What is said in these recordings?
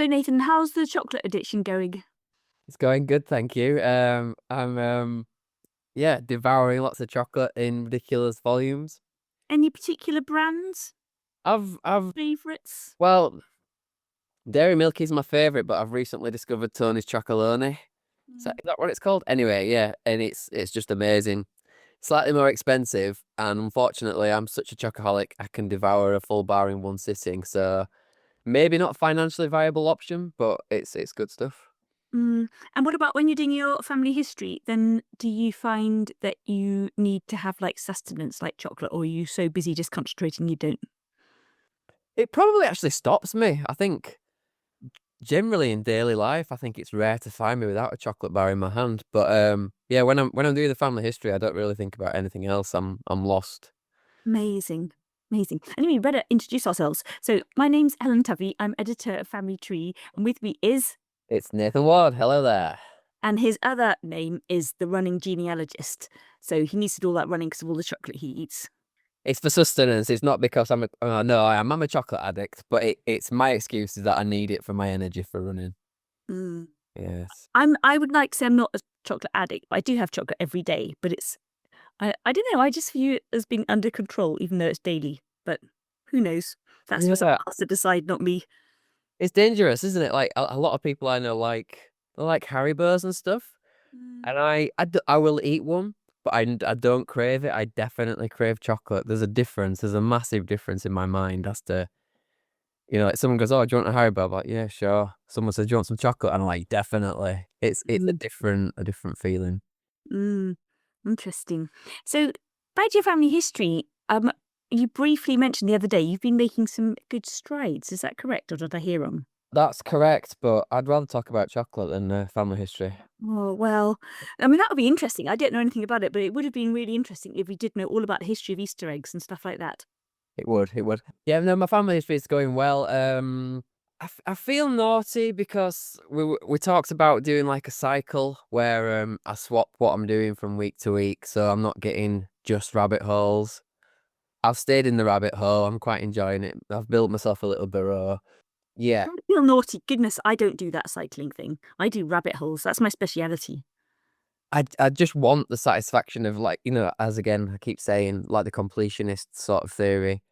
Nathan, how's the chocolate addiction going? It's going good, thank you. I'm yeah, devouring lots of chocolate in ridiculous volumes. Any particular brands, I've favourites? well, Dairy Milk is my favorite, but I've recently discovered Tony's Chocolonely. Mm. Is that what it's called? Anyway, yeah, and it's just amazing. Slightly more expensive, and unfortunately, I'm such a chocoholic, I can devour a full bar in one sitting. So maybe not financially viable option, but it's good stuff. And what about when you're doing your family history? Then do you find that you need to have like sustenance like chocolate, or are you so busy just concentrating you don't? It probably actually stops me. I think generally in daily life, I think it's rare to find me without a chocolate bar in my hand. But yeah, when I'm doing the family history, I don't really think about anything else. I'm lost. Amazing. Amazing. Anyway, we better introduce ourselves. So my name's Helen Tovey. I'm editor of Family Tree, and with me is, It's Nathan Ward. Hello there. and his other name is the running genealogist. So he needs to do all that running because of all the chocolate he eats. It's for sustenance. It's not because I'm a no, I am. I'm a chocolate addict, but it's my excuse is that I need it for my energy for running. Mm. Yes. I would like to say I'm not a chocolate addict, but I do have chocolate every day. But I don't know. I just view it as being under control, even though it's daily. But who knows? That's for someone Yeah. else to decide, not me. It's dangerous, isn't it? Like a lot of people I know like Haribos and stuff. Mm. And I will eat one, but I don't crave it. I definitely crave chocolate. There's a difference. There's a massive difference in my mind as to, like someone goes, "Oh, do you want a Haribo?" I'm like, "Yeah, sure." Someone says, "Do you want some chocolate?" And I'm like, "Definitely." It's Mm. a different feeling. Mm. Interesting. So back to your family history. You briefly mentioned the other day you've been making some good strides. Is that correct, or did I hear wrong? That's correct, but I'd rather talk about chocolate than family history. Oh, well, I mean, that would be interesting. I don't know anything about it, but it would have been really interesting if we did know all about the history of Easter eggs and stuff like that. It would, it would. Yeah, no, my family history is going well. I feel naughty because we talked about doing like a cycle where I swap what I'm doing from week to week, so I'm not getting just rabbit holes. I've stayed in the rabbit hole. I'm quite enjoying it. I've built myself a little burrow. Yeah, I feel naughty. Goodness, I don't do that cycling thing. I do rabbit holes. That's my speciality. I just want the satisfaction of like, as again I keep saying, like the completionist sort of theory.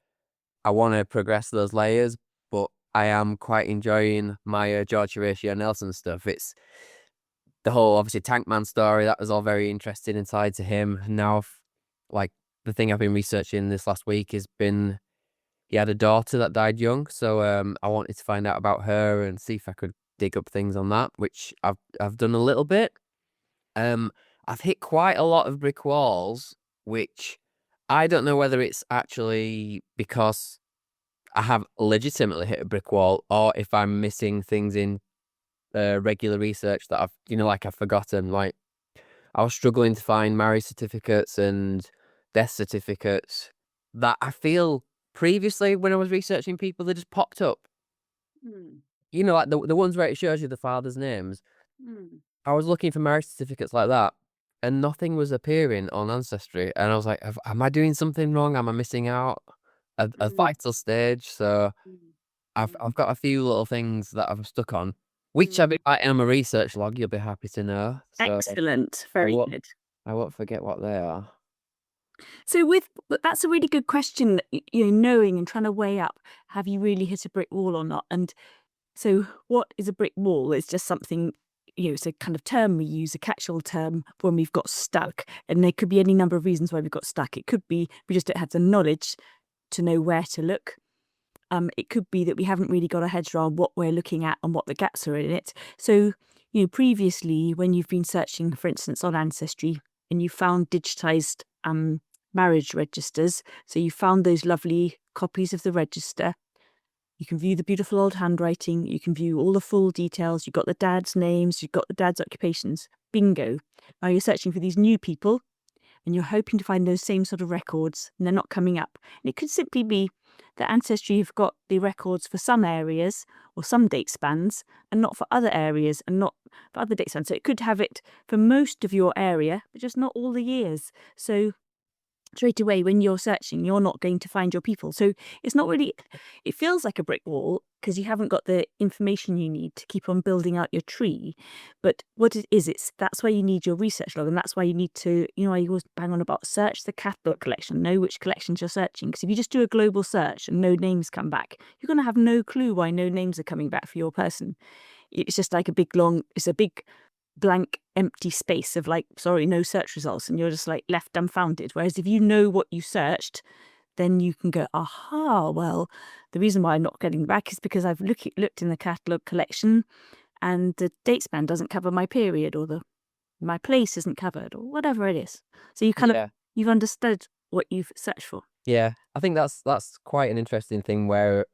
I want to progress those layers, but I am quite enjoying my George Horatio Nelson stuff. It's the whole obviously Tankman story that was all very interesting and tied to him. Now, like the thing I've been researching this last week has been he had a daughter that died young, so I wanted to find out about her and see if I could dig up things on that, which I've done a little bit. Um, I've hit quite a lot of brick walls, which I don't know whether it's actually because I have legitimately hit a brick wall, or if I'm missing things in regular research that I've forgotten. Like I was struggling to find marriage certificates and death certificates that I feel previously when I was researching people, they just popped up. Mm. Like the ones where it shows you the father's names. Mm. I was looking for marriage certificates like that, and nothing was appearing on Ancestry. And I was like, am I doing something wrong? Am I missing out a Mm. vital stage? So Mm. I've got a few little things that I'm stuck on, which I've Mm. been writing on my research log. You'll be happy to know. So Excellent. I Very won't good. I won't forget what they are. So but that's a really good question, knowing and trying to weigh up, have you really hit a brick wall or not? And so what is a brick wall? It's just something, it's a kind of term we use, a catch-all term for when we've got stuck. And there could be any number of reasons why we've got stuck. It could be we just don't have the knowledge to know where to look. It could be that we haven't really got our heads around what we're looking at and what the gaps are in it. So, previously when you've been searching, for instance, on Ancestry and you found digitized marriage registers, so you found those lovely copies of the register, you can view the beautiful old handwriting, you can view all the full details, you've got the dad's names, you've got the dad's occupations. Bingo. Now you're searching for these new people and you're hoping to find those same sort of records and they're not coming up. And it could simply be that Ancestry have got the records for some areas or some date spans and not for other areas and not for other date spans. So it could have it for most of your area, but just not all the years. So straight away when you're searching, you're not going to find your people. So it's not really, it feels like a brick wall because you haven't got the information you need to keep on building out your tree. But what it is, that's why you need your research log, and that's why you need to, I always bang on about search the catalog collection, know which collections you're searching. Because if you just do a global search and no names come back, you're going to have no clue why no names are coming back for your person. It's just like it's a big blank empty space of like, sorry, no search results, and you're just like left dumbfounded. Whereas if you know what you searched, then you can go, aha, well, the reason why I'm not getting back is because I've looked in the catalogue collection and the date span doesn't cover my period, or my place isn't covered, or whatever it is. So Yeah. you've understood what you've searched for. Yeah. I think that's quite an interesting thing where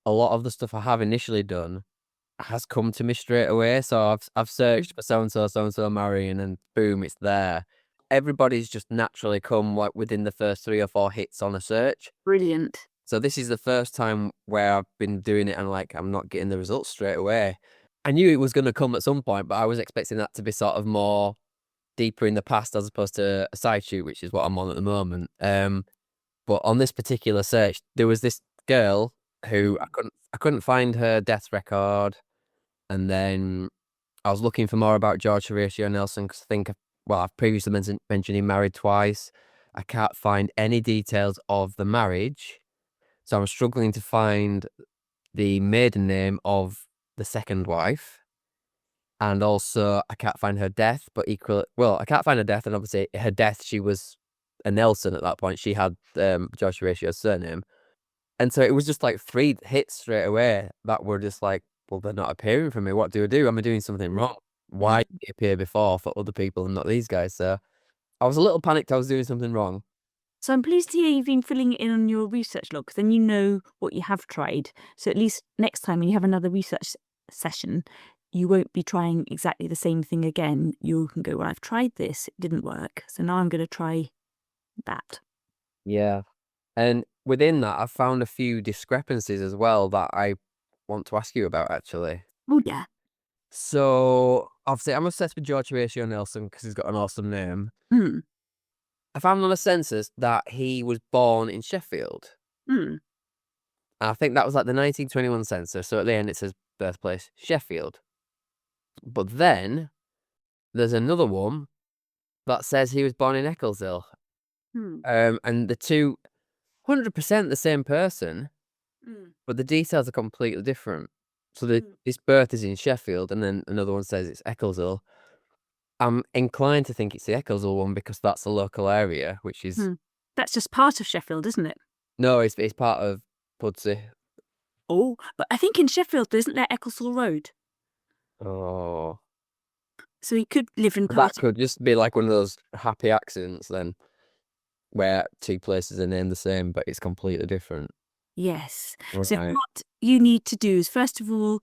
a lot of the stuff I have initially done has come to me straight away. So I've searched for so and so marrying, and boom, it's there. Everybody's just naturally come like within the first 3 or 4 hits on a search. Brilliant. So this is the first time where I've been doing it and like I'm not getting the results straight away. I knew it was going to come at some point, but I was expecting that to be sort of more deeper in the past as opposed to a side shoot, which is what I'm on at the moment. But on this particular search, there was this girl who I couldn't find her death record, and then I was looking for more about George Horatio Nelson because I think, well, I've previously mentioned he married twice. I can't find any details of the marriage, so I'm struggling to find the maiden name of the second wife, and also I can't find her death. But equally, well, I can't find her death, and obviously her death, she was a Nelson at that point. She had George Horatio's surname, and so it was just like 3 hits straight away that were just like, well, they're not appearing for me. What do I do? Am I doing something wrong? Why did it appear before for other people and not these guys? So I was a little panicked I was doing something wrong. So I'm pleased to hear you've been filling it in on your research log, because then you know what you have tried. So at least next time when you have another research session, you won't be trying exactly the same thing again. You can go, well, I've tried this, it didn't work, so now I'm going to try that. Yeah. And within that, I've found a few discrepancies as well that I want to ask you about, actually. Oh, yeah. So, obviously, I'm obsessed with George Horatio Nelson because he's got an awesome name. Hmm. I found on a census that he was born in Sheffield. Hmm. And I think that was like the 1921 census. So at the end, it says birthplace Sheffield. But then there's another one that says he was born in Eccleshill. Hmm. And the two, 100% the same person, Hmm. but the details are completely different. So Hmm. this birth is in Sheffield, and then another one says it's Eccleshill. I'm inclined to think it's the Eccleshill one because that's the local area, which is Hmm. That's just part of Sheffield, isn't it? no, it's part of Pudsey. Oh, but I think in Sheffield, isn't there Ecclesall Road? Oh, So he could live in that part of. could just be like one of those happy accidents then, where 2 places are named the same, but it's completely different. Yes. So Right. what you need to do is, first of all,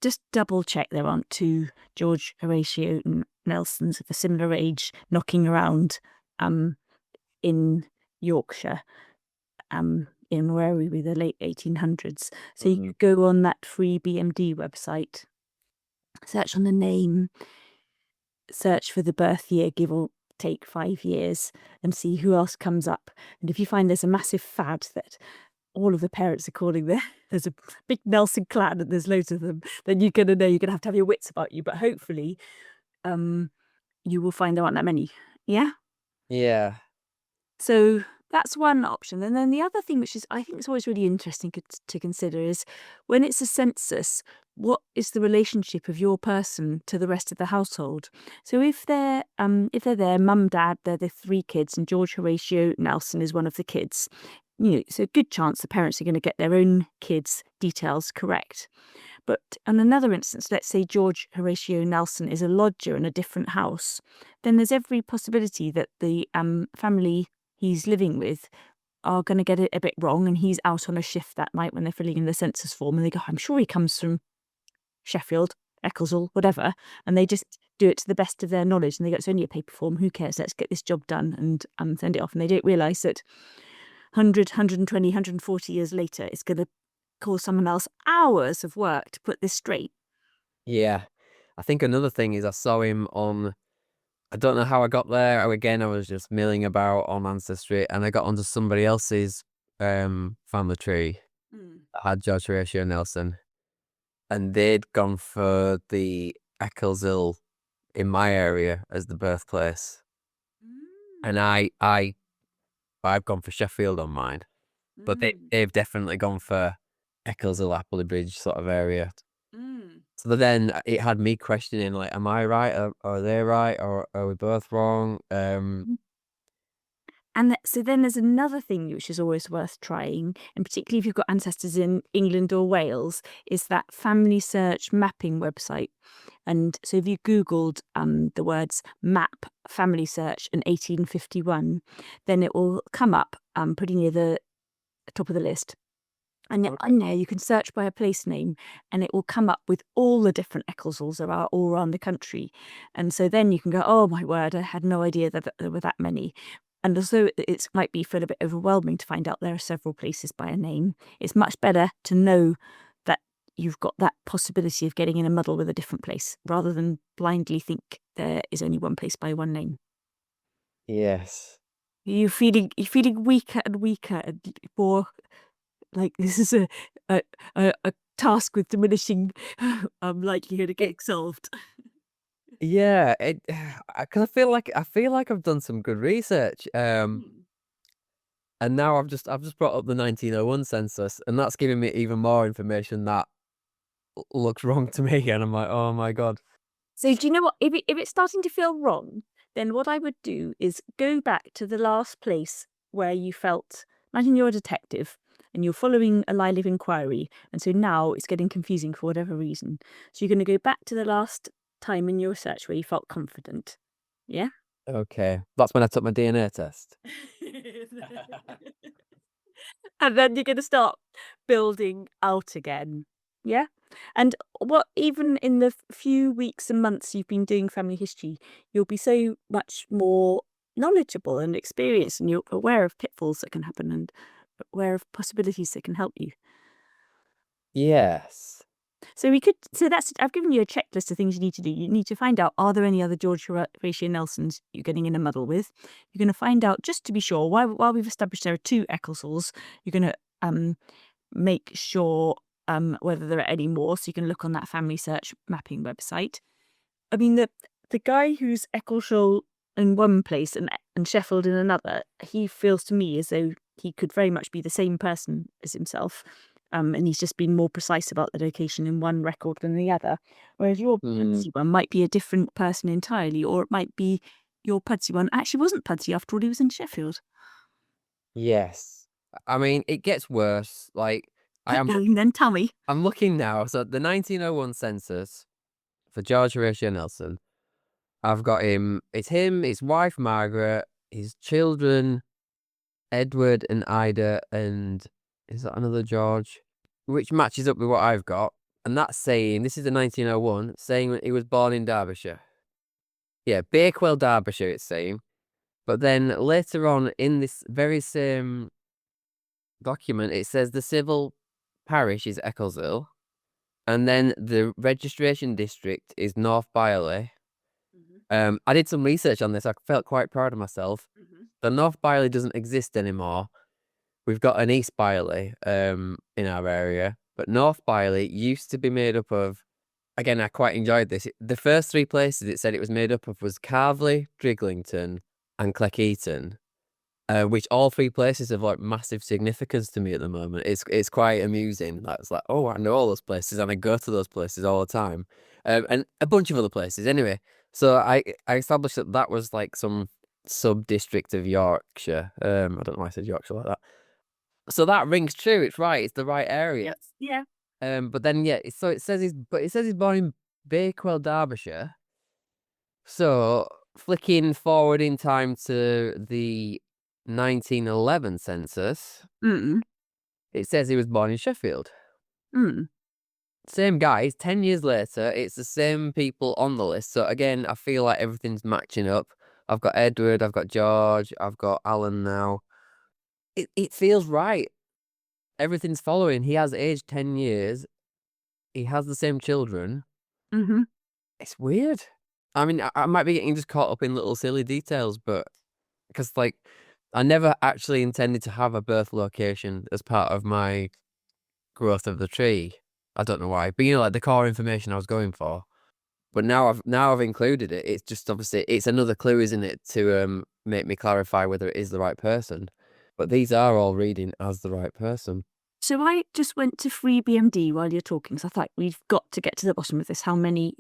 just double check there aren't 2 George Horatio Nelsons of a similar age knocking around in Yorkshire, in where are we, the late 1800s. So you could go on that free BMD website, search on the name, search for the birth year, give or take 5 years, and see who else comes up. And if you find there's a massive fad that all of the parents are calling there's a big Nelson clan and there's loads of them, then you're going to know you're going to have your wits about you. But hopefully, you will find there aren't that many. Yeah? Yeah. So that's one option. And then the other thing, which is I think it's always really interesting to consider, is when it's a census, what is the relationship of your person to the rest of the household? So if they're there, mum, dad, they're the 3 kids, and George Horatio Nelson is one of the kids. It's a good chance the parents are going to get their own kids' details correct. But on another instance, let's say George Horatio Nelson is a lodger in a different house, then there's every possibility that the family he's living with are going to get it a bit wrong, and he's out on a shift that night when they're filling in the census form, and they go, I'm sure he comes from Sheffield, Ecclesall, whatever, and they just do it to the best of their knowledge, and they go, it's only a paper form, who cares, let's get this job done and send it off. And they don't realise that 100, 120, 140 years later, it's going to cause someone else hours of work to put this straight. Yeah. I think another thing is I saw him on I don't know how I got there. Again, I was just milling about on Ancestry, and I got onto somebody else's family tree Mm. that had George Horatio Nelson, and they'd gone for the Eccleshill in my area as the birthplace, and Mm. I've gone for Sheffield on mine, but Mm. they've definitely gone for Eccleshill, Appley Bridge sort of area. Mm. So then it had me questioning, like, am I right? Or are they right? Or are we both wrong? And so then there's another thing which is always worth trying, and particularly if you've got ancestors in England or Wales, is that family search mapping website. And so if you Googled the words map family search in 1851, then it will come up pretty near the top of the list. And Okay. on there, you can search by a place name and it will come up with all the different Eccleshalls that are all around the country. And so then you can go, oh my word, I had no idea that there were that many. And although it might be feel a bit overwhelming to find out there are several places by a name, it's much better to know that you've got that possibility of getting in a muddle with a different place rather than blindly think there is only one place by one name. Yes. You're feeling weaker and weaker and more like this is a a task with diminishing likelihood of It getting solved. yeah, it because I feel like I've done some good research. Hmm. And now I've just brought up the 1901 census, and that's giving me even more information that looks wrong to me, and I'm like, oh my God. So do you know what? If it's starting to feel wrong, then what I would do is go back to the last place where you felt. Imagine you're a detective and you're following a live inquiry, and so now it's getting confusing for whatever reason. So you're going to go back to the last time in your research where you felt confident. Yeah. Okay, that's when I took my DNA test. And then you're going to start building out again. Yeah. And what, even in the few weeks and months you've been doing family history, you'll be so much more knowledgeable and experienced, and you're aware of pitfalls that can happen and aware of possibilities that can help you. Yes. So that's, I've given you a checklist of things you need to do. You need to find out, are there any other George Horatio Nelsons you're getting in a muddle with? You're going to find out, just to be sure, while we've established there are two Eccleshalls, you're going to make sure whether there are any more. So you can look on that family search mapping website. I mean, the guy who's Eccleshall in one place and Sheffield in another, he feels to me as though he could very much be the same person as himself. And he's just been more precise about the location in one record than the other. Whereas your Mm, Pudsey one might be a different person entirely, or it might be your Pudsey one actually wasn't Pudsey after all, he was in Sheffield. yes. I mean, it gets worse. Like, I Keep am going then, tell me. I'm looking now. So the 1901 census for George Horatio Nelson, I've got him. It's him, his wife Margaret, his children Edward and Ida, and is that another George? Which matches up with what I've got. And that's saying, this is the 1901, saying that he was born in Derbyshire. Yeah, Bakewell, Derbyshire, it's saying. But then later on in this very same document, it says the civil parish is Eccleshill, and then the registration district is North Byerley. Hmm. I did some research on this. I felt quite proud of myself. Hmm. The North Byerley doesn't exist anymore. We've got an East Byerley in our area, but North Byerley used to be made up of. Again, I quite enjoyed this. The first three places it said it was made up of was Carvely, Driglington, and Cleckheaton, which all three places have like massive significance to me at the moment. It's quite amusing. That's like, oh, I know all those places and I go to those places all the time, and a bunch of other places. Anyway, so I established that that was like some sub district of Yorkshire. I don't know why I said Yorkshire like that. So that rings true. It's right. It's the right area. Yes. Yeah. But then yeah. So it says he's born in Bakewell, Derbyshire. So flicking forward in time to the 1911 census, Mm. it says he was born in Sheffield. Mm. Same guys. 10 years later, it's the same people on the list. So again, I feel like everything's matching up. I've got Edward. I've got George. I've got Alan now. It feels right. Everything's following. He has aged 10 years. He has the same children. Mhm. It's weird. I mean, I might be getting just caught up in little silly details, but because like I never actually intended to have a birth location as part of my growth of the tree. I don't know why, but like the core information I was going for. But now I've included it. It's just obviously it's another clue, isn't it, to make me clarify whether it is the right person. But these are all reading as the right person. So I just went to FreeBMD while you're talking, so I thought we've got to get to the bottom of this. How many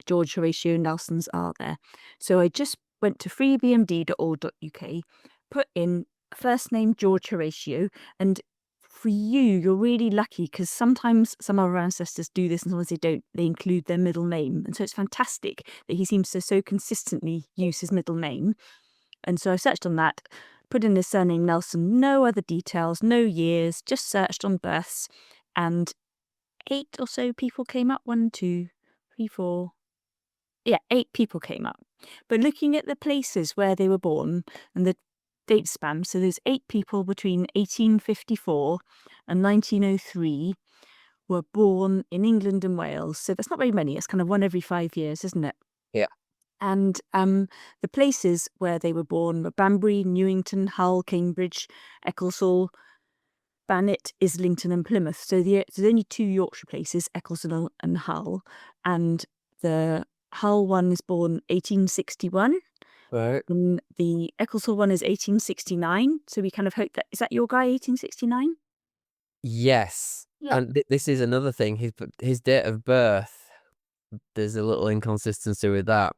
George Horatio Nelsons are there? So I just went to freebmd.org.uk, put in first name George Horatio, and for you're really lucky because sometimes some of our ancestors do this and sometimes they don't. They include their middle name. And so it's fantastic that he seems to so consistently use his middle name. And so I searched on that, put in his surname Nelson, no other details, no years, just searched on births, and 8 or so people came up. 1, 2, 3, 4. Yeah, 8 people came up. But looking at the places where they were born and the date span, so there's 8 people between 1854 and 1903 were born in England and Wales. So that's not very many. It's kind of 1 every 5 years, isn't it? Yeah. And the places where they were born were Banbury, Newington, Hull, Cambridge, Ecclesall, Barnet, Islington, and Plymouth. So there's only 2 Yorkshire places, Ecclesall and Hull. And the Hull one is born 1861. Right. And the Ecclesall one is 1869. So we kind of hope that is that your guy, 1869? Yes. Yeah. And this is another thing. His date of birth, there's a little inconsistency with that.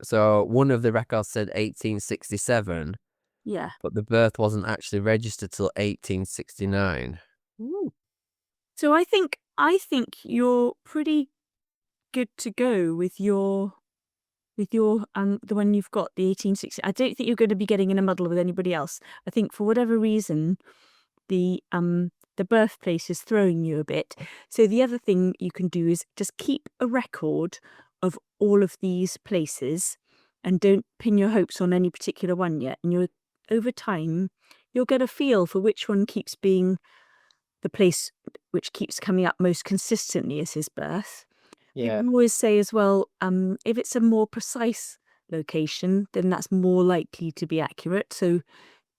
So one of the records said 1867, Yeah. but the birth wasn't actually registered till 1869. Ooh. So I think you're pretty good to go with your the one you've got, the 1860. I don't think you're going to be getting in a muddle with anybody else. I think for whatever reason the birthplace is throwing you a bit. So the other thing you can do is just keep a record of all of these places and don't pin your hopes on any particular one yet. And you're over time you'll get a feel for which one keeps being the place which keeps coming up most consistently as his birth. You Yeah. can always say as well, if it's a more precise location, then that's more likely to be accurate. So,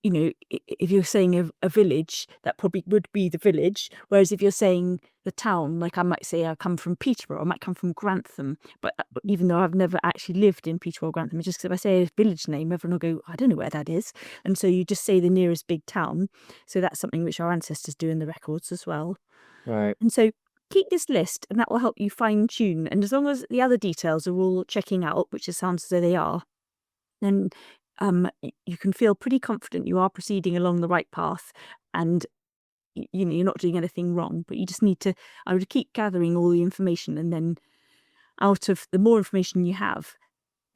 if you're saying a village, that probably would be the village. Whereas if you're saying the town, like I might say I come from Peterborough, I might come from Grantham. But even though I've never actually lived in Peterborough or Grantham, it's just because if I say a village name, everyone will go, I don't know where that is. And so you just say the nearest big town. So that's something which our ancestors do in the records as well. Right. And so keep this list and that will help you fine tune. And as long as the other details are all checking out, which it sounds as though they are, then you can feel pretty confident you are proceeding along the right path and you're not doing anything wrong. But you just need to, I would keep gathering all the information, and then out of the more information you have,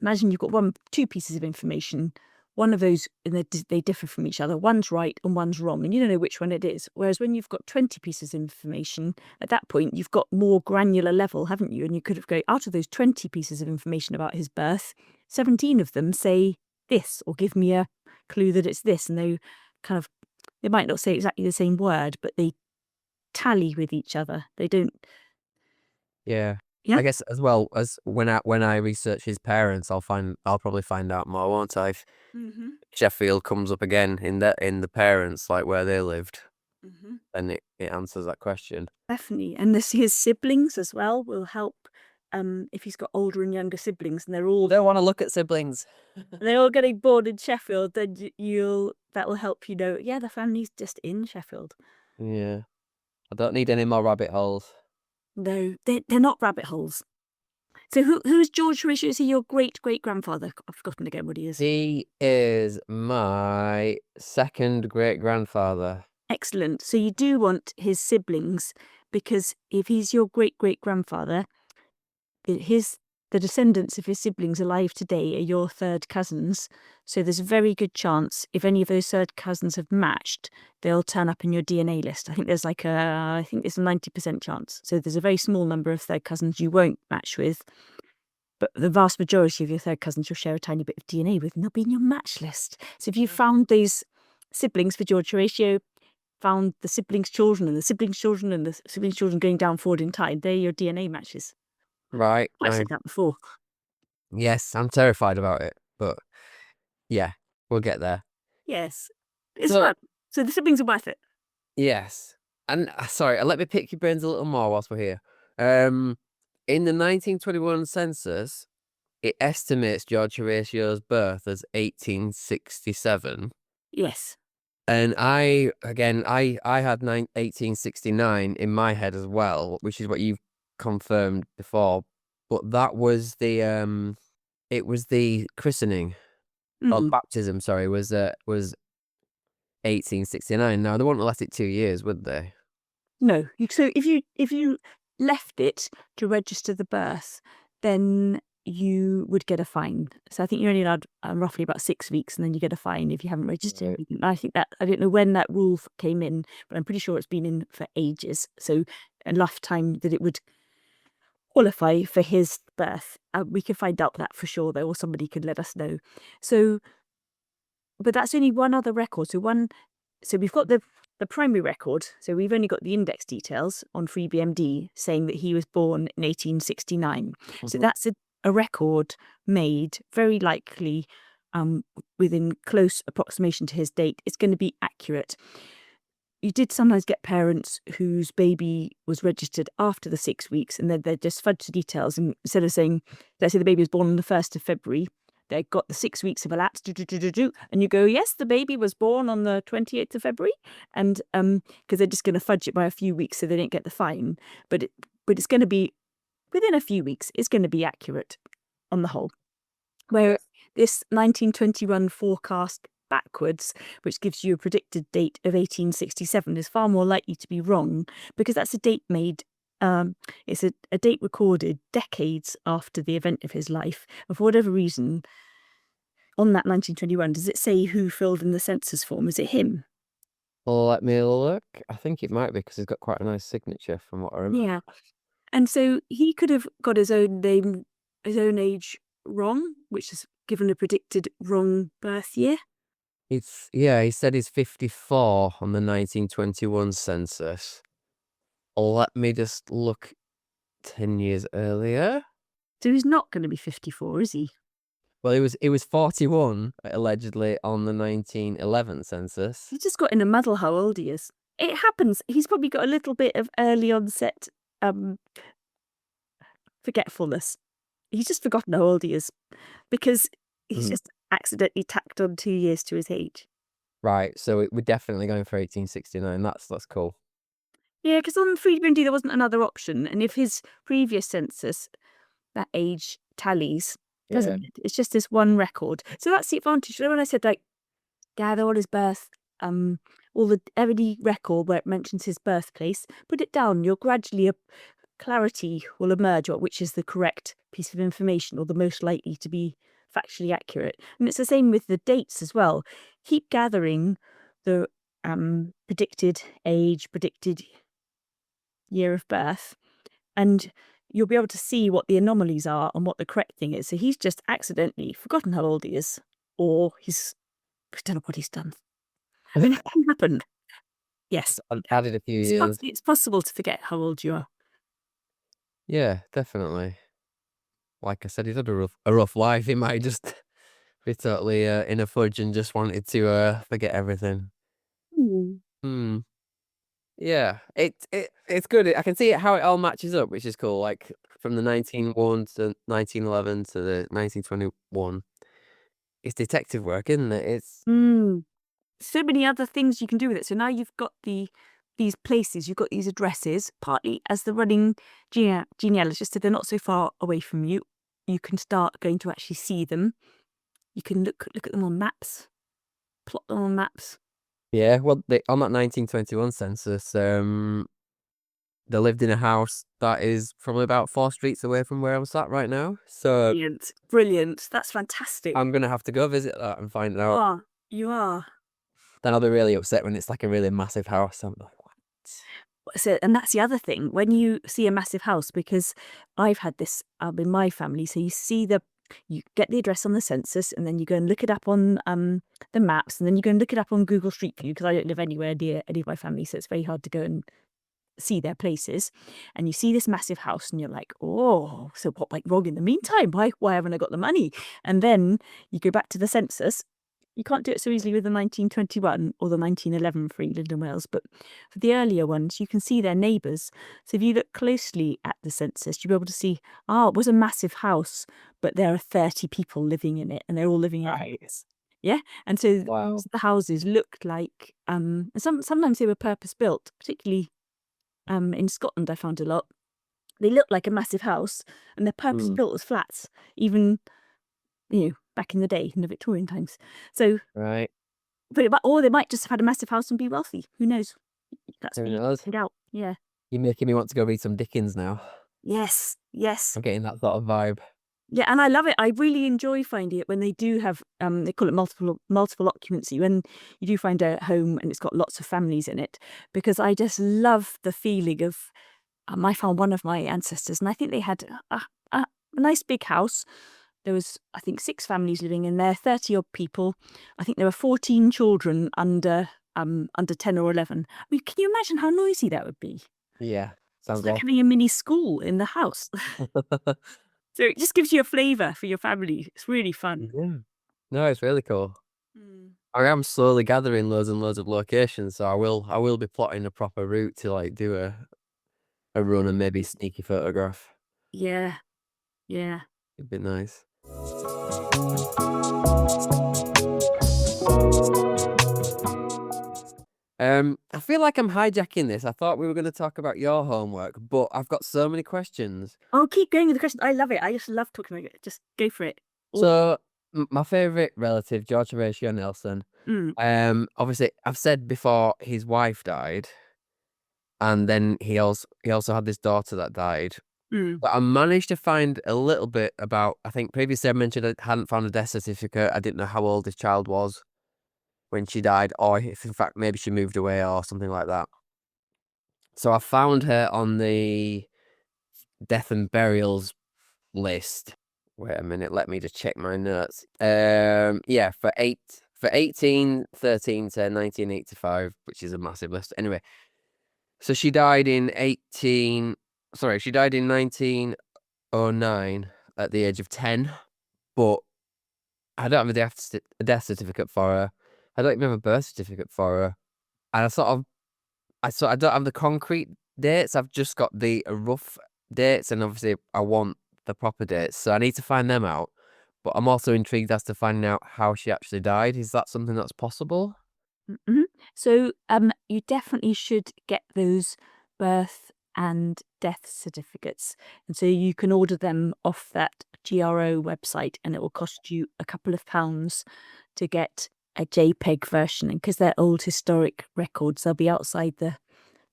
imagine you've got 2 pieces of information. One of those, and they differ from each other. One's right and one's wrong, and you don't know which one it is. Whereas when you've got 20 pieces of information, at that point, you've got more granular level, haven't you? And you could have go out of those 20 pieces of information about his birth, 17 of them say this, or give me a clue that it's this. And they might not say exactly the same word, but they tally with each other. They don't, Yeah. yeah? I guess as well as when I research his parents, I'll probably find out more, won't I? If Mm-hmm. Sheffield comes up again in the parents, like where they lived, Mm-hmm. then it answers that question. Definitely. And his siblings as well will help. If he's got older and younger siblings and Don't want to look at siblings. they're all getting born in Sheffield, then that will help yeah, the family's just in Sheffield. Yeah. I don't need any more rabbit holes. No, they're not rabbit holes. So who's George Horatio? Is he your great grandfather? I've forgotten again what he is. He is my second great grandfather. Excellent. So you do want his siblings, because if he's your great grandfather, the descendants of his siblings alive today are your third cousins. So there's a very good chance if any of those third cousins have matched, they'll turn up in your DNA list. I think there's a 90% chance. So there's a very small number of third cousins you won't match with, but the vast majority of your third cousins you'll share a tiny bit of DNA with, and they'll be in your match list. So if you found these siblings for George Horatio, found the siblings' children and the siblings' children and the siblings' children going down forward in time, they're your DNA matches. Right. I've said that before. Yes, I'm terrified about it, but yeah, we'll get there. Yes, it's So fun. So the siblings are worth it. yes, and sorry, let me pick your brains a little more whilst we're here. Um, in the 1921 census, it estimates George Horatio's birth as 1867. Yes. And I had 1869 in my head as well, which is what you've confirmed before. But that was it was the christening or Mm. baptism. Sorry, was 1869. Now they wouldn't have lasted 2 years, would they? No, so if you left it to register the birth, then you would get a fine. So I think you're only allowed roughly about 6 weeks, and then you get a fine if you haven't registered Right. anything. I think that I don't know when that rule came in, but I'm pretty sure it's been in for ages. So a lifetime that it would qualify for his birth. We can find out that for sure, though, or somebody could let us know. So, but that's only one other record. So we've got the primary record. So we've only got the index details on FreeBMD saying that he was born in 1869. So Mhm. that's a record made very likely within close approximation to his date. It's going to be accurate. You did sometimes get parents whose baby was registered after the 6 weeks, and then they just fudge the details. And instead of saying, let's say the baby was born on the 1st of February, they got the 6 weeks have elapsed, and you go, yes, the baby was born on the 28th of February, and because they're just going to fudge it by a few weeks so they don't get the fine. But it's going to be within a few weeks. It's going to be accurate on the whole. Where this 1921 forecast backwards, which gives you a predicted date of 1867, is far more likely to be wrong because that's a date made. It's a date recorded decades after the event of his life. And for whatever reason, on that 1921, does it say who filled in the census form? Is it him? Let me look. I think it might be because he's got quite a nice signature from what I remember. Yeah. And so he could have got his own name, his own age wrong, which is given a predicted wrong birth year. He said he's 54 on the 1921 census. Let me just look 10 years earlier. So he's not going to be 54, is he? Well, he was 41 allegedly on the 1911 census. He's just got in a muddle how old he is. It happens. He's probably got a little bit of early onset um, forgetfulness. He's just forgotten how old he is because he's Mhm. just accidentally tacked on 2 years to his age. Right, so we're definitely going for 1869. That's cool. Yeah, because on FreeBMD there wasn't another option, and if his previous census, that age tallies, Yeah. doesn't it? It's just this one record. So that's the advantage. You know, when I said like gather all his birth, all the every record where it mentions his birthplace, put it down. You'll gradually clarity will emerge about which is the correct piece of information or the most likely to be factually accurate. And it's the same with the dates as well. Keep gathering the predicted age, predicted year of birth, and you'll be able to see what the anomalies are and what the correct thing is. So he's just accidentally forgotten how old he is, or I don't know what he's done. I mean, it can happen. Yes, I've added a few it's, years. it's possible to forget how old you are. Yeah, definitely. Like I said, he's had a rough life. He might just be totally in a fudge and just wanted to forget everything. Hmm. Hmm. Yeah, it's good. I can see how it all matches up, which is cool. Like from the 1901 to 1911 to the 1921. It's detective work, isn't it? It's Mm. So many other things you can do with it. So now you've got these places, you've got these addresses, partly as the running genealogist, so they're not so far away from you. You can start going to actually see them. You can look at them on maps, plot them on maps. yeah. Well, on that 1921 census, they lived in a house that is probably about 4 streets away from where I'm sat right now. So Brilliant, brilliant. That's fantastic. I'm gonna have to go visit that and find out. You are. Then I'll be really upset when it's like a really massive house. I'm like, what? So, and that's the other thing when you see a massive house, because I've had this in my family. So you get the address on the census, and then you go and look it up on the maps, and then you go and look it up on Google Street View because I don't live anywhere near any of my family, so it's very hard to go and see their places, and you see this massive house, and you're like, oh, so what went wrong in the meantime? Why haven't I got the money? And then you go back to the census. You can't do it so easily with the 1921 or the 1911 for England and Wales, but for the earlier ones, you can see their neighbours. So if you look closely at the census, you'll be able to see, it was a massive house, but there are 30 people living in it, and they're all living in Right. houses. Yeah, and so Wow. the houses looked like sometimes they were purpose built, particularly in Scotland. I found a lot. They looked like a massive house, and they're purpose Mm, built as flats, even back in the day in the Victorian times. So, right. or they might just have had a massive house and be wealthy. Who knows? That's Who what you knows? find out. Yeah. You're making me want to go read some Dickens now. Yes. Yes. I'm getting that sort of vibe. Yeah, and I love it. I really enjoy finding it when they do have they call it multiple occupancy, when you do find a home and it's got lots of families in it, because I just love the feeling of I found one of my ancestors, and I think they had a nice big house. There was, I think, 6 families living in there, 30 odd people. I think there were 14 children under 10 or 11. I mean, can you imagine how noisy that would be? Yeah, It's sounds like awful. having a mini school in the house. So it just gives you a flavour for your family. It's really fun. Yeah. No, it's really cool. Mm. I am slowly gathering loads and loads of locations, so I will be plotting a proper route to like do a run and maybe sneaky photograph. Yeah, yeah. It'd be nice. I feel like I'm hijacking this. I thought we were going to talk about your homework, but I've got so many questions. Oh, keep going with the question. I love it. I just love talking about it. Just go for it. Or, So, my favorite relative, George Horatio Nelson. mm, Obviously, I've said before his wife died, and then he also had this daughter that died. mm, But I managed to find a little bit about. I think previously I mentioned I hadn't found a death certificate. I didn't know how old his child was when she died, or if in fact maybe she moved away or something like that. So I found her on the death and burials list. Wait a minute, let me just check my notes. Yeah, for 1813 to 1985, which is a massive list. Anyway, so she died in 1909 at the age of 10, but I don't have a death certificate for her. I don't even have a birth certificate for her. And I don't have the concrete dates. I've just got the rough dates, and obviously I want the proper dates, so I need to find them out. But I'm also intrigued as to finding out how she actually died. Is that something that's possible? mhm. So, you definitely should get those birth and death certificates, and so you can order them off that GRO website, and it will cost you a couple of pounds to get a JPEG version. And because they're old historic records, they'll be outside the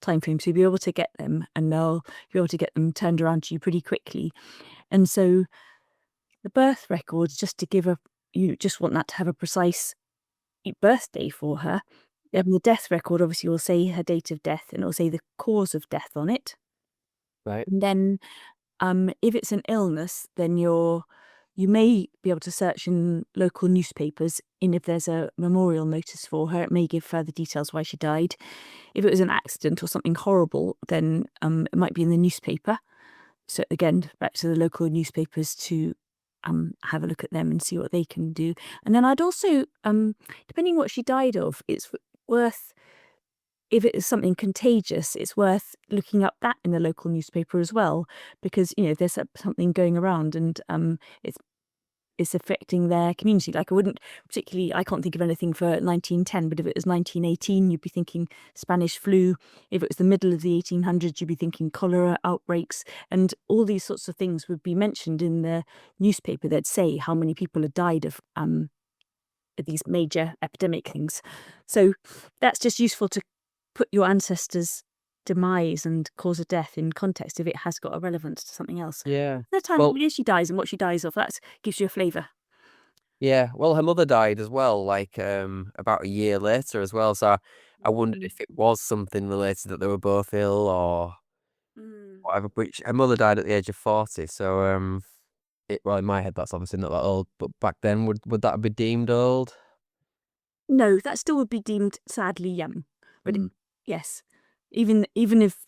time frame, so you'll be able to get them, and they'll be able to get them turned around to you pretty quickly. And so the birth records, just to give you just want that to have a precise birthday for her. The death record obviously will say her date of death, and it'll say the cause of death on it. Right. And then, if it's an illness, then you may be able to search in local newspapers, and if there's a memorial notice for her, it may give further details why she died. If it was an accident or something horrible, then it might be in the newspaper. So again, back to the local newspapers to have a look at them and see what they can do. And then I'd also, depending what she died of, it's worth, if it is something contagious, it's worth looking up that in the local newspaper as well, because there's something going around, and it's affecting their community. Like, I can't think of anything for 1910, but if it was 1918, you'd be thinking Spanish flu. If it was the middle of the 1800s, you'd be thinking cholera outbreaks. And all these sorts of things would be mentioned in the newspaper. They'd say how many people had died of these major epidemic things. So that's just useful to put your ancestors' demise and cause of death in context if it has got a relevance to something else. Yeah. The time Well, when she dies and what she dies of, that gives you a flavour. yeah. Well, her mother died as well, like about a year later as well. So I wondered Mm. if it was something related that they were both ill or Mm. whatever. Which her mother died at the age of 40. So well, in my head that's obviously not that old, but back then would that be deemed old? No, that still would be deemed sadly young. But Mm. yes, even if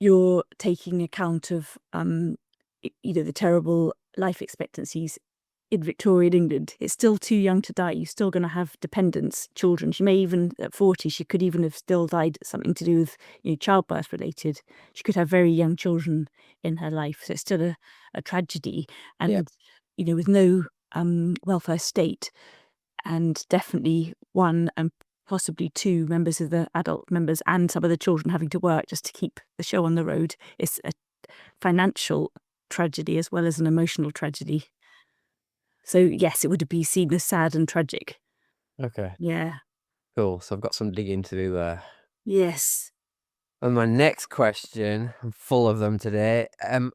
you're taking account of the terrible life expectancies in Victorian England. It's still too young to die. You're still going to have dependents, children. She may even, at 40, she could even have still died something to do with childbirth related. She could have very young children in her life. So it's still a tragedy. And, with no welfare state, and definitely one and possibly two members of the adult members and some of the children having to work just to keep the show on the road. It's a financial tragedy as well as an emotional tragedy. So yes, it would be seen as sad and tragic. Okay. Yeah. Cool. So I've got some digging to do there. Yes. And my next question, I'm full of them today.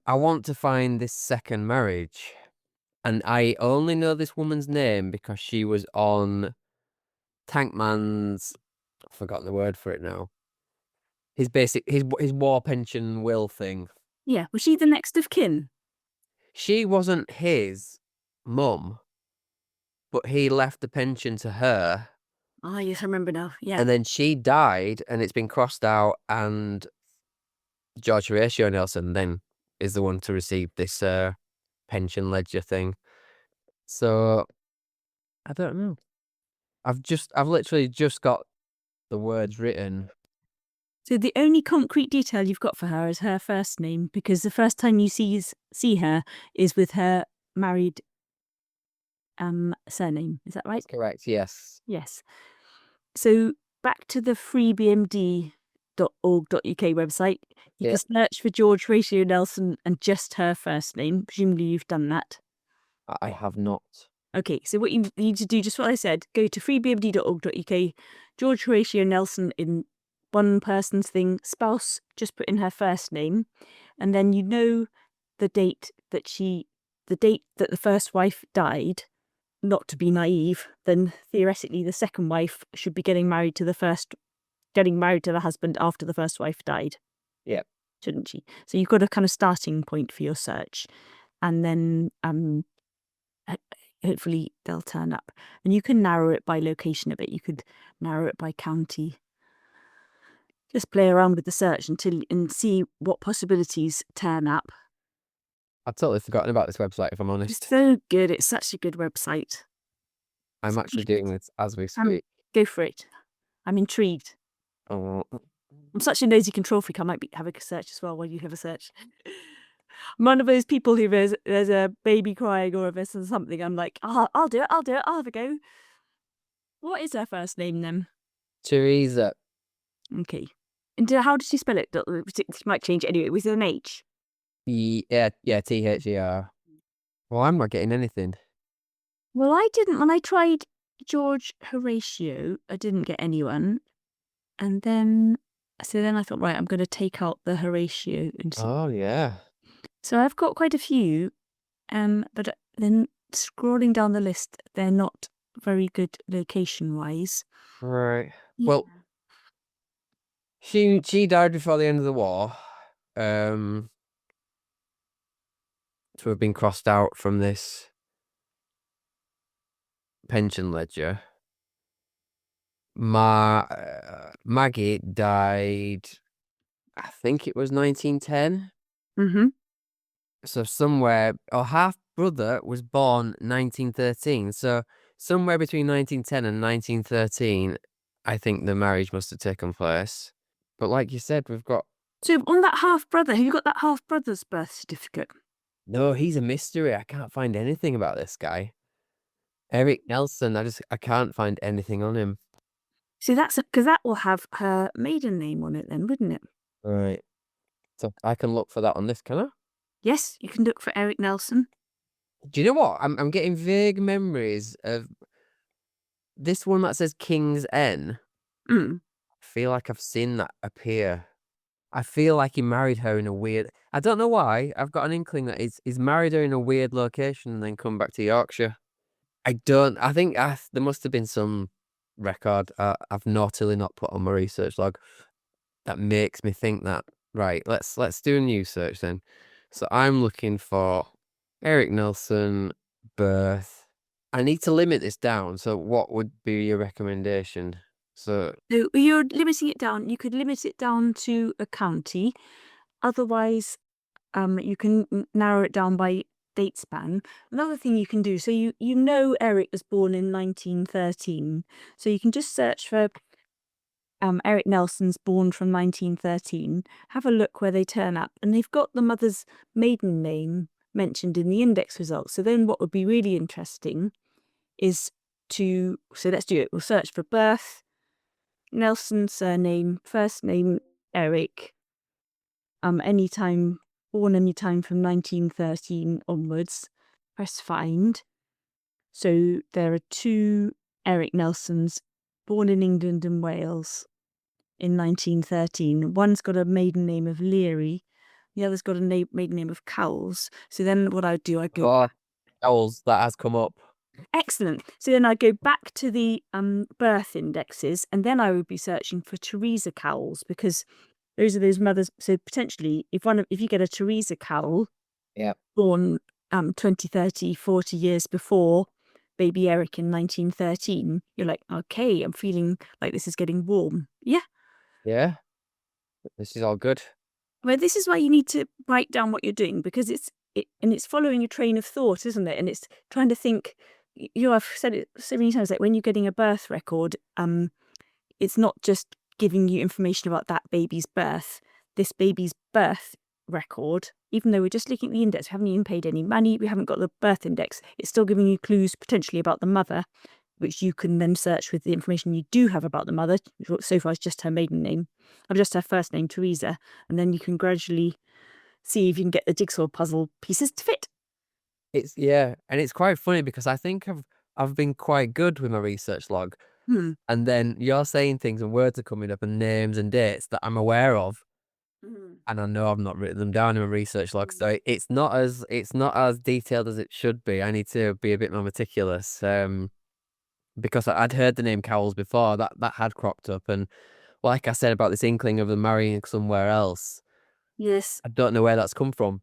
I want to find this second marriage. And I only know this woman's name because she was on Tankman's, I've forgotten the word for it now. His war pension will thing. Yeah. Was she the next of kin? She wasn't his mum, but he left the pension to her. Ah, yes, I remember now. Yeah. And then she died and it's been crossed out, and George Horatio Nelson then is the one to receive this pension ledger thing. So I don't know. I've literally just got the words written. So the only concrete detail you've got for her is her first name, because the first time you see her is with her married surname. Is that right? That's correct, yes. Yes. So back to the freebmd.org.uk website. You can search for George Horatio Nelson and just her first name. Presumably you've done that. I have not. Okay, so what you need to do, just what I said, go to freebmd.org.uk, George Horatio Nelson in one person's thing, spouse, just put in her first name, and then the date that the first wife died. Not to be naive, then theoretically the second wife should be getting married to the husband after the first wife died. Yeah. Shouldn't she? So you've got a kind of starting point for your search, and then hopefully they'll turn up. And you can narrow it by location a bit. You could narrow it by county. Just play around with the search and see what possibilities turn up. I've totally forgotten about this website, if I'm honest. It's so good. It's such a good website. I'm actually doing this as we speak. Go for it. I'm intrigued. Oh. I'm such a nosy control freak. I might have a search as well while you have a search. I'm one of those people who there's a baby crying or if there's something, I'm like, I'll do it. I'll have a go. What is her first name then? Teresa. Okay. And how does she spell it? She might change it anyway. Was it an H? Yeah, Ther. Well, I'm not getting anything. Well, I didn't. When I tried George Horatio, I didn't get anyone. And then I thought, right, I'm going to take out the Horatio. Oh, yeah. So I've got quite a few, but then scrolling down the list, they're not very good location-wise. Right. Yeah. Well, she died before the end of the war. To have been crossed out from this pension ledger. Maggie died, I think it was 1910. Mm-hmm. So her half brother was born 1913. So somewhere between 1910 and 1913, I think the marriage must have taken place. But like you said, we've got... So on that half brother, have you got that half brother's birth certificate? No, he's a mystery. I can't find anything about this guy. Eric Nelson, I can't find anything on him. So that's because that will have her maiden name on it then, wouldn't it? Right. So I can look for that on this, can I? Yes, you can look for Eric Nelson. Do you know what? I'm getting vague memories of this one that says King's N. Mm. I feel like I've seen that appear. I feel like he married her in a weird... I don't know why. I've got an inkling that he's married her in a weird location and then come back to Yorkshire. I think there must have been some record I've naughtily not put on my research log that makes me think that. Right, let's do a new search then. So I'm looking for Eric Nelson, birth. I need to limit this down. So what would be your recommendation? So So you're limiting it down. You could limit it down to a county. Otherwise, you can narrow it down by date span. Another thing you can do, so you know Eric was born in 1913, so you can just search for Eric Nelson's born from 1913. Have a look where they turn up, and they've got the mother's maiden name mentioned in the index results. So then what would be really interesting is so let's do it. We'll search for birth, Nelson surname, first name Eric, born anytime from 1913 onwards. Press find. So there are two Eric Nelsons born in England and Wales in 1913. One's got a maiden name of Leary, the other's got a maiden name of Cowles. So then what I'd do, I'd go, Oh, owls, that has come up. excellent. So then I'd go back to the birth indexes, and then I would be searching for Teresa Cowles, because those are those mothers. So potentially, if you get a Teresa Cowell Yeah. born 20, 30, 40 years before baby Eric in 1913, you're like, okay, I'm feeling like this is getting warm. Yeah. Yeah. This is all good. Well, this is why you need to write down what you're doing, because it's following a train of thought, isn't it? And it's trying to think. I've said it so many times, like when you're getting a birth record, it's not just giving you information about that baby's birth. This baby's birth record, even though we're just looking at the index, we haven't even paid any money, we haven't got the birth index, it's still giving you clues potentially about the mother, which you can then search with the information you do have about the mother. So far, it's just her maiden name, or just her first name, Teresa, and then you can gradually see if you can get the jigsaw puzzle pieces to fit. And it's quite funny because I think I've been quite good with my research log. And then you're saying things and words are coming up and names and dates that I'm aware of, and I know I've not written them down in my research log. So it's not as detailed as it should be. I need to be a bit more meticulous. Because I'd heard the name Cowles before, that had cropped up, and like I said about this inkling of them marrying somewhere else, Yes. I don't know where that's come from,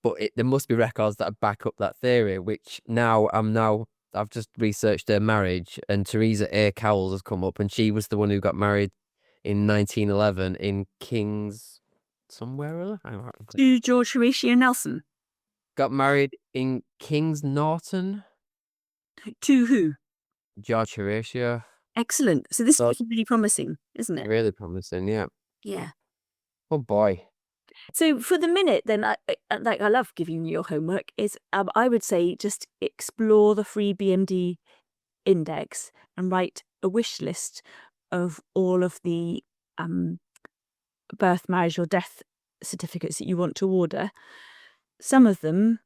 but there must be records that back up that theory. Which I've just researched their marriage, and Teresa A. Cowles has come up, and she was the one who got married in 1911 in King's somewhere or other. I don't know. To George Horatio Nelson. Got married in King's Norton. To who? George Horatio. Excellent. So this So is really promising, isn't it? really promising, yeah. Yeah. Oh boy. So for the minute, then, I love giving you your homework. Is I would say just explore the free BMD index and write a wish list of all of the birth, marriage, or death certificates that you want to order. Some of them,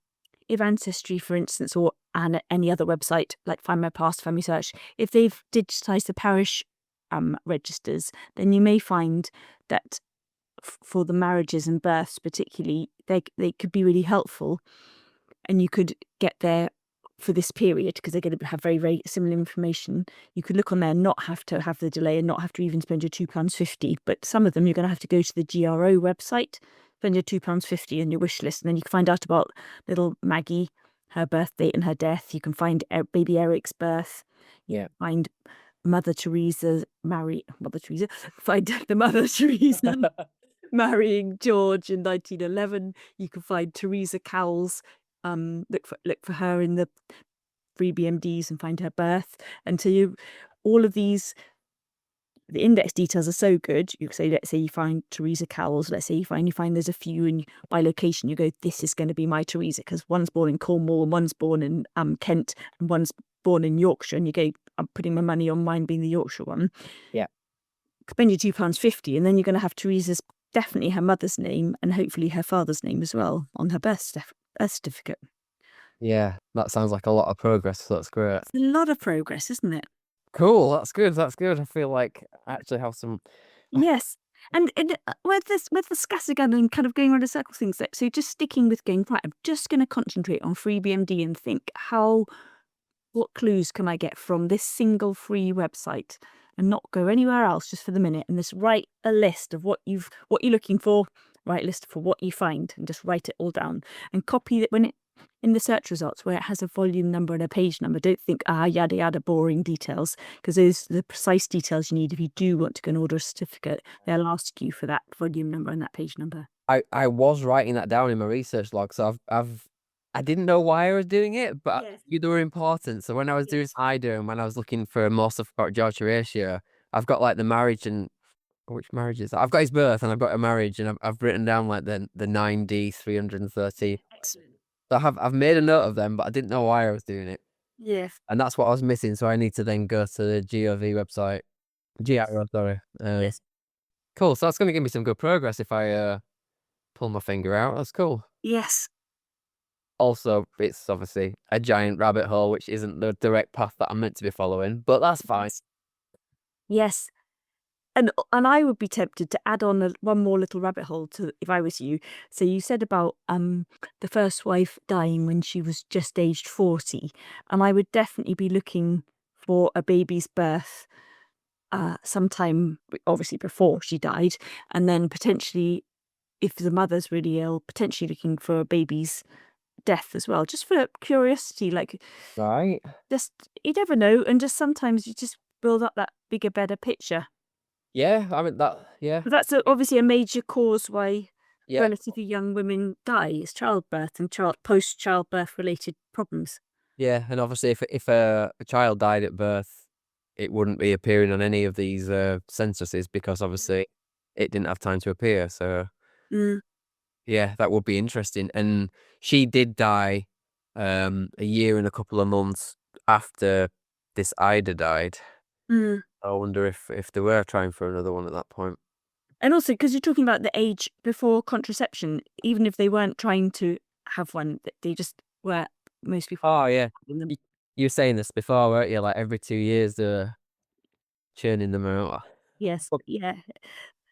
if Ancestry, for instance, or any other website like Find My Past, Family Search, if they've digitised the parish registers, then you may find that for the marriages and births particularly, they could be really helpful, and you could get there for this period because they're going to have very, very similar information. You could look on there and not have to have the delay and not have to even spend your £2.50, but some of them you're going to have to go to the GRO website, spend your £2.50 on your wish list, and then you can find out about little Maggie, her birth date and her death. You can find baby Eric's birth. Yeah. Find Mother Teresa, find the Mother Teresa marrying George in 1911. You can find Teresa Cowles. Look for her in the free BMDs and find her birth. And so all of these, the index details are so good. You say, let's say you find Teresa Cowles. Let's say you find there's a few, and by location you go, this is going to be my Teresa, because one's born in Cornwall and one's born in Kent and one's born in Yorkshire, and you go, I'm putting my money on mine being the Yorkshire one. Yeah. Spend your £2.50, and then you're going to have Teresa's, definitely her mother's name and hopefully her father's name as well on her birth certificate. Yeah, that sounds like a lot of progress. So that's great. It's a lot of progress, isn't it? Cool. That's good. That's good. I feel like I actually have some. Yes. And with the scattergun and kind of going around in circle things, so just sticking with going, right, I'm just going to concentrate on free BMD and think what clues can I get from this single free website and not go anywhere else just for the minute, and just write a list of what you're looking for, write a list for what you find, and just write it all down and copy it when it in the search results where it has a volume number and a page number. Don't think yada yada boring details, because those are the precise details you need if you do want to go and order a certificate. They'll ask you for that volume number and that page number. I was writing that down in my research log, so I didn't know why I was doing it, but I Yes. knew they were important. So when I was doing Yes. Cider and when I was looking for more stuff about George Horatio, I've got like the marriage and which marriage is that? I've got his birth and I've got a marriage and I've written down like the 9D 330. Excellent. So I've made a note of them, but I didn't know why I was doing it. Yes. And that's what I was missing. So I need to then go to the GOV website. GIO, sorry. Yes. Cool. So that's going to give me some good progress if I pull my finger out. That's cool. Yes. Also, it's obviously a giant rabbit hole, which isn't the direct path that I'm meant to be following, but that's fine. Yes. Yes. And I would be tempted to add on one more little rabbit hole to if I was you. So you said about the first wife dying when she was just aged 40, and I would definitely be looking for a baby's birth sometime obviously before she died, and then potentially if the mother's really ill, potentially looking for a baby's death as well, just for curiosity. Like, Right. just you never know, and just sometimes you just build up that bigger, better picture. Yeah, I mean yeah. But that's obviously a major cause why Yeah. relatively young women die is childbirth and post-childbirth related problems. Yeah, and obviously if a child died at birth, it wouldn't be appearing on any of these censuses because obviously it didn't have time to appear. So Mm, yeah, that would be interesting. And she did die a year and a couple of months after this Ida died. mm. I wonder if they were trying for another one at that point. And also, because you're talking about the age before contraception, even if they weren't trying to have one, they just were, most people Oh yeah. having them. You, you were saying this before, weren't you? Like every 2 years they're churning them out. Yes, But yeah.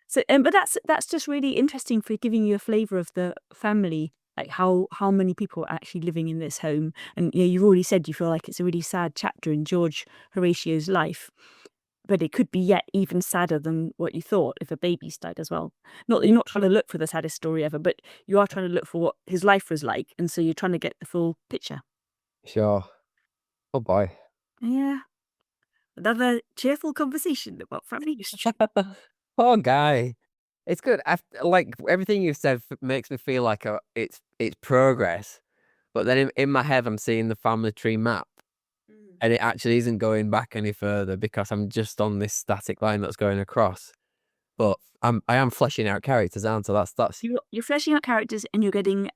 So, but that's just really interesting for giving you a flavour of the family, like how many people are actually living in this home. And you've already said you feel like it's a really sad chapter in George Horatio's life, but it could be yet even sadder than what you thought if a baby's died as well. Not that you're not trying to look for the saddest story ever, but you are trying to look for what his life was like, and so you're trying to get the full picture. sure. Oh boy. Yeah, another cheerful conversation about family history. Poor guy. It's good. Like everything you've said makes me feel like it's progress. But then in my head, I'm seeing the family tree map, Mm. and it actually isn't going back any further because I'm just on this static line that's going across. But I am fleshing out characters, aren't I? That's You're fleshing out characters, and you're getting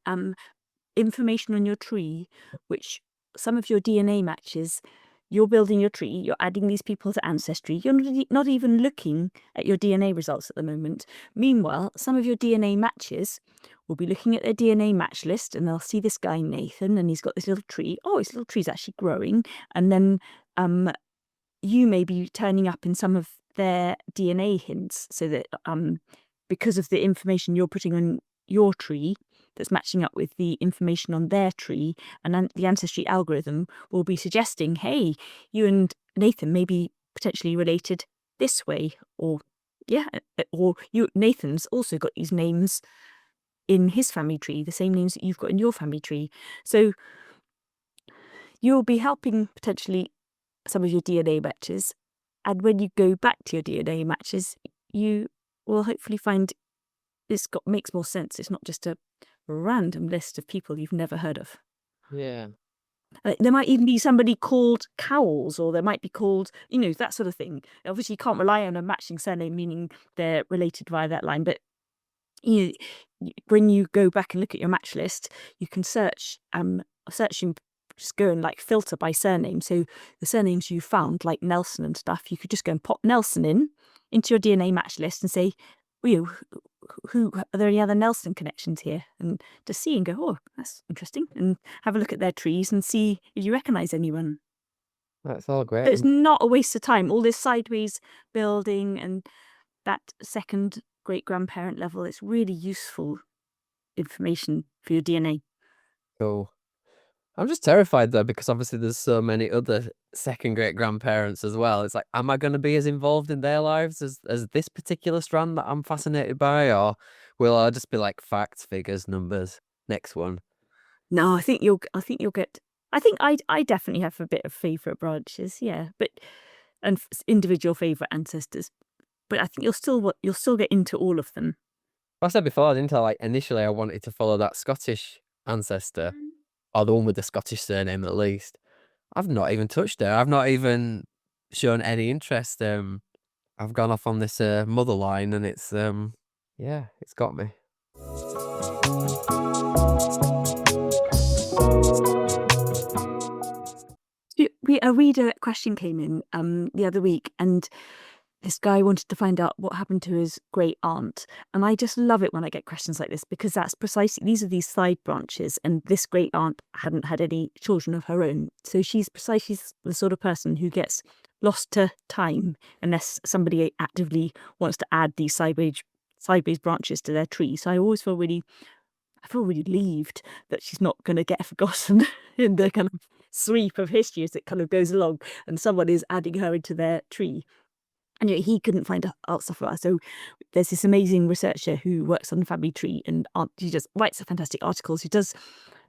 information on your tree, which some of your DNA matches. You're building your tree, you're adding these people to Ancestry. You're not even looking at your DNA results at the moment. Meanwhile, some of your DNA matches will be looking at their DNA match list and they'll see this guy, Nathan, and he's got this little tree. Oh, his little tree's actually growing. And then um, you may be turning up in some of their DNA hints so that because of the information you're putting on your tree that's matching up with the information on their tree, and the ancestry algorithm will be suggesting, hey, you and Nathan may be potentially related this way, or yeah, or you Nathan's also got these names in his family tree, the same names that you've got in your family tree. So you'll be helping potentially some of your DNA matches. And when you go back to your DNA matches, you will hopefully find makes more sense. It's not just a random list of people you've never heard of. yeah. There might even be somebody called Cowles, or there might be called, that sort of thing. Obviously, you can't rely on a matching surname, meaning they're related via that line. But you, when you go back and look at your match list, you can searching, just go and like filter by surname. So the surnames you found, like Nelson and stuff, you could just go and pop Nelson into your DNA match list and say, well, who are there any other Nelson connections here? And just see and go, oh, that's interesting, and have a look at their trees and see if you recognise anyone. That's all So great. it's not a waste of time. All this sideways building and that second great grandparent level, it's really useful information for your DNA. Cool. I'm just terrified though because obviously there's so many other second great grandparents as well. It's like, am I going to be as involved in their lives as this particular strand that I'm fascinated by, or will I just be like facts, figures, numbers? Next one. No, I think you'll get. I think I definitely have a bit of favourite branches, yeah, but and individual favourite ancestors. But I think you'll still get into all of them. I said before, didn't I? Like initially, I wanted to follow that Scottish ancestor, Mm. or the one with the Scottish surname at least. I've not even touched her. I've not even shown any interest. I've gone off on this mother line, and it's yeah, it's got me. A reader question came in the other week, and this guy wanted to find out what happened to his great aunt. And I just love it when I get questions like this, because that's precisely, these are these side branches, and this great aunt hadn't had any children of her own. So she's precisely the sort of person who gets lost to time unless somebody actively wants to add these sideways branches to their tree. So I feel relieved that she's not going to get forgotten in the kind of sweep of history as it kind of goes along, and someone is adding her into their tree. And he couldn't find out stuff about her. So there's this amazing researcher who works on the family tree, and he just writes fantastic articles. He does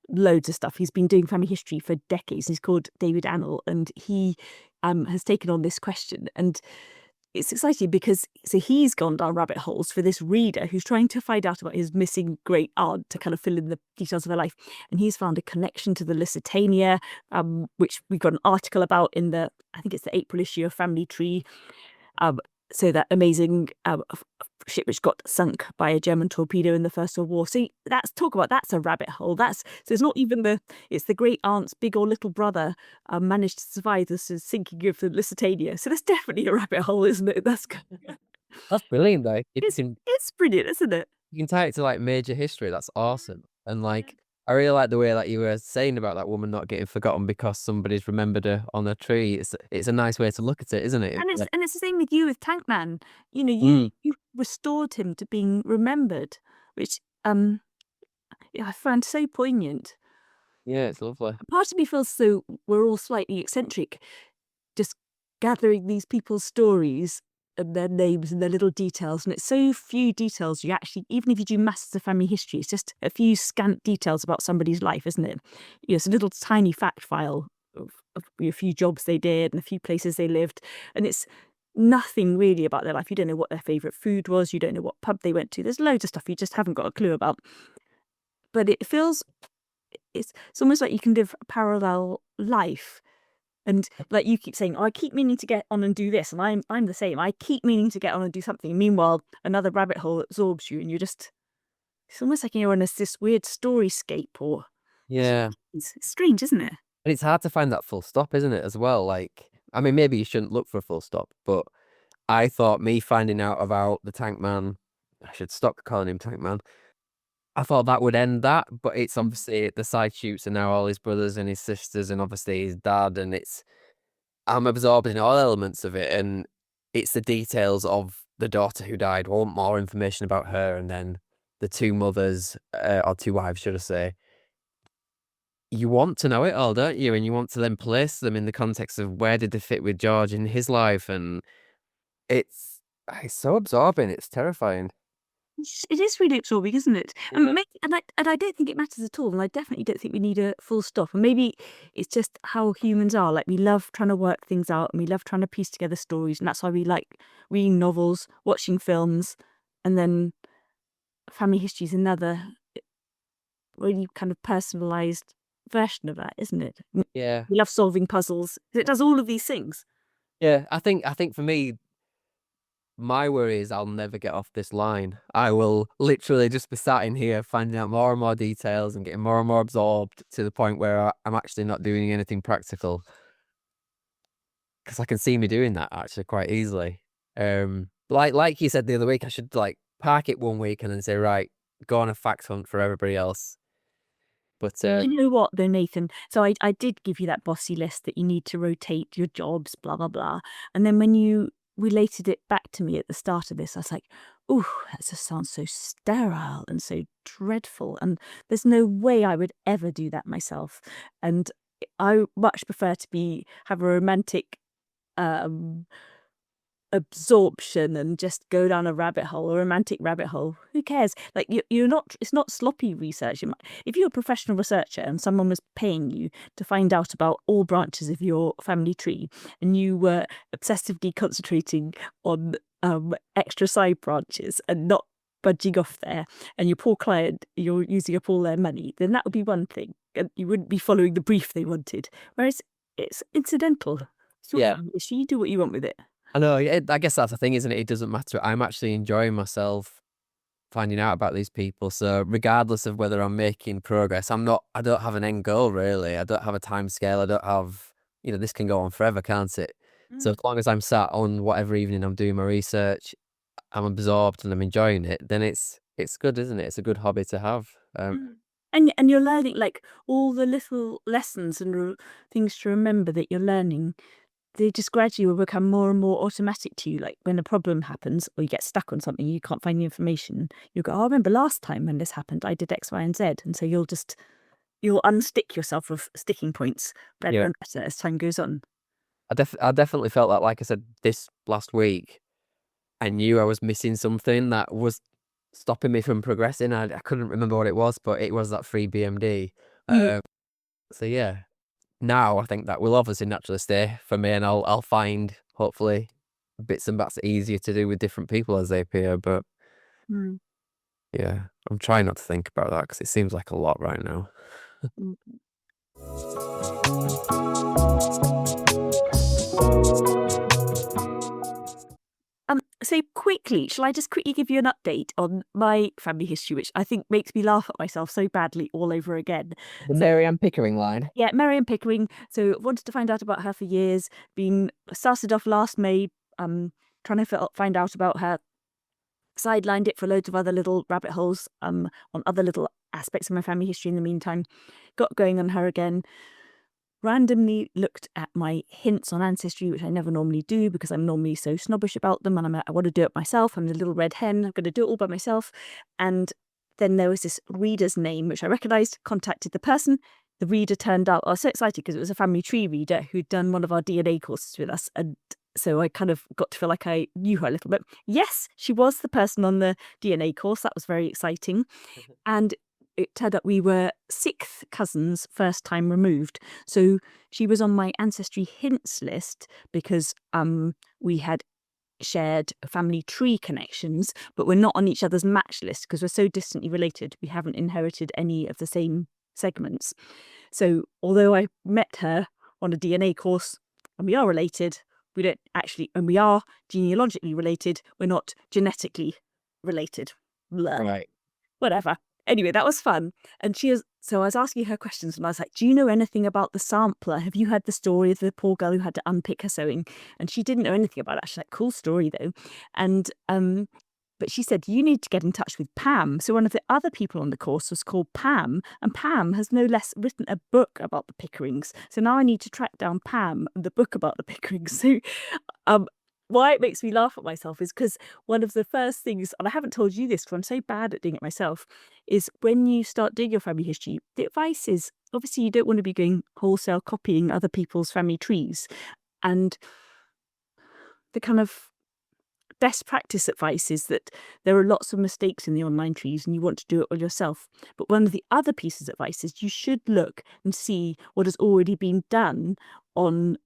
loads of stuff. He's been doing family history for decades. He's called David Annell, and he has taken on this question. And it's exciting because he's gone down rabbit holes for this reader who's trying to find out about his missing great aunt to kind of fill in the details of her life. And he's found a connection to the Lusitania, which we got an article about in I think it's the April issue of Family Tree. So that amazing ship which got sunk by a German torpedo in the First World War. So that's a rabbit hole. So it's not even it's the great aunt's big or little brother managed to survive the sinking of the Lusitania. So that's definitely a rabbit hole, isn't it? That's brilliant, though. It's brilliant, isn't it? You can tie it to like major history. That's awesome. And like, I really like the way that you were saying about that woman not getting forgotten because somebody's remembered her on a tree. It's a nice way to look at it, isn't it? And it's the same with you with Tankman. You know, Mm, you restored him to being remembered, which I find so poignant. yeah, it's lovely. Part of me feels so we're all slightly eccentric, just gathering these people's stories and their names and their little details. And it's so few details you actually, even if you do masses of family history, it's just a few scant details about somebody's life, isn't it? You know, it's a little tiny fact file of a few jobs they did and a few places they lived. And it's nothing really about their life. You don't know what their favourite food was. You don't know what pub they went to. There's loads of stuff you just haven't got a clue about. But it feels, it's almost like you can live a parallel life. And like you keep saying, oh, I keep meaning to get on and do this, and I'm the same. I keep meaning to get on and do something. Meanwhile, another rabbit hole absorbs you, and it's almost like you're in this weird storyscape, or Yeah. it's strange, isn't it? And it's hard to find that full stop, isn't it, as well? Like, I mean, maybe you shouldn't look for a full stop, but I thought me finding out about the Tank Man, I should stop calling him Tank Man. I thought that would end that, but it's obviously the side shoots and now all his brothers and his sisters and obviously his dad, and I'm absorbed in all elements of it, and it's the details of the daughter who died. I want more information about her, and then the two mothers, or two wives, should I say. You want to know it all, don't you? And you want to then place them in the context of where did they fit with George in his life, and it's so absorbing, it's terrifying. It is really absorbing, isn't it? Yeah. And I don't think it matters at all. And I definitely don't think we need a full stop. And maybe it's just how humans are. Like, we love trying to work things out, and we love trying to piece together stories. And that's why we like reading novels, watching films, and then family history is another really kind of personalized version of that, isn't it? Yeah. We love solving puzzles. It does all of these things. Yeah, I think for me, my worry is I'll never get off this line. I will literally just be sat in here finding out more and more details and getting more and more absorbed to the point where I'm actually not doing anything practical. Because I can see me doing that actually quite easily. Like you said the other week, I should like park it one week and then say, right, go on a fact hunt for everybody else. But You know what, though, Nathan? So I did give you that bossy list that you need to rotate your jobs, blah, blah, blah. And then when you related it back to me at the start of this, I was like, ooh, that just sounds so sterile and so dreadful. And there's no way I would ever do that myself. And I much prefer to have a romantic um absorption and just go down a rabbit hole, a romantic rabbit hole. Who cares? Like, you're not, it's not sloppy research. If you're a professional researcher and someone was paying you to find out about all branches of your family tree, and you were obsessively concentrating on extra side branches and not budging off there, and your poor client, you're using up all their money, then that would be one thing, and you wouldn't be following the brief they wanted. Whereas it's incidental. It's your Yeah. family issue. You do what you want with it. I know. I guess that's the thing, isn't it? It doesn't matter. I'm actually enjoying myself finding out about these people. So regardless of whether I'm making progress, I don't have an end goal really. I don't have a time scale. I don't have, this can go on forever, can't it? So Mm. as long as I'm sat on whatever evening I'm doing my research, I'm absorbed and I'm enjoying it, then it's good, isn't it? It's a good hobby to have. Mm. And you're learning like all the little lessons and things to remember that you're learning. They just gradually will become more and more automatic to you. Like when a problem happens or you get stuck on something, you can't find the information. You go, oh, I remember last time when this happened, I did X, Y, and Z. And so you'll unstick yourself of sticking points better Yeah. and better as time goes on. I definitely felt that, like I said, this last week, I knew I was missing something that was stopping me from progressing. I couldn't remember what it was, but it was that free BMD. Mm. So yeah, now I think that will obviously naturally stay for me, and I'll find hopefully bits and bats easier to do with different people as they appear. But Mm. yeah, I'm trying not to think about that because it seems like a lot right now. Mm. So quickly, shall I just quickly give you an update on my family history, which I think makes me laugh at myself so badly all over again. The Mary Ann Pickering line. Yeah, Mary Ann Pickering. So wanted to find out about her for years. Been started off last May, trying to find out about her. Sidelined it for loads of other little rabbit holes, on other little aspects of my family history in the meantime. Got going on her again. Randomly looked at my hints on ancestry, which I never normally do because I'm normally so snobbish about them, and I want to do it myself. I'm the little red hen. I'm going to do it all by myself. And then there was this reader's name, which I recognised, contacted the person. The reader turned out, I was so excited because it was a family tree reader who'd done one of our DNA courses with us. And so I kind of got to feel like I knew her a little bit. Yes, she was the person on the DNA course. That was very exciting. And it turned out we were sixth cousins, first time removed. So she was on my ancestry hints list because we had shared family tree connections, but we're not on each other's match list because we're so distantly related. We haven't inherited any of the same segments. So although I met her on a DNA course and we are related, we don't actually, and we are genealogically related, we're not genetically related. Blah. Right. Whatever. Anyway, that was fun. And so I was asking her questions and I was like, do you know anything about the sampler? Have you heard the story of the poor girl who had to unpick her sewing? And she didn't know anything about it. She's like, cool story though. And, but she said, you need to get in touch with Pam. So one of the other people on the course was called Pam, and Pam has no less written a book about the Pickerings. So now I need to track down Pam and the book about the Pickerings. So, why it makes me laugh at myself is because one of the first things, and I haven't told you this because I'm so bad at doing it myself, is when you start doing your family history, the advice is obviously you don't want to be going wholesale copying other people's family trees. And the kind of best practice advice is that there are lots of mistakes in the online trees and you want to do it all yourself. But one of the other pieces of advice is you should look and see what has already been done on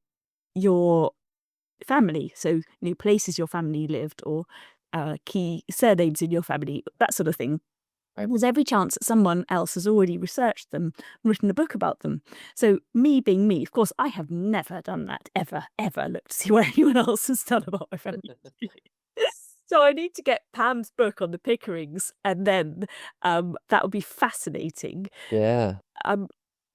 your family. So, places your family lived or key surnames in your family, that sort of thing. There's every chance that someone else has already researched them, written a book about them. So me being me, of course, I have never done that, ever, ever looked to see what anyone else has done about my family. So I need to get Pam's book on the Pickerings, and then that would be fascinating. Yeah.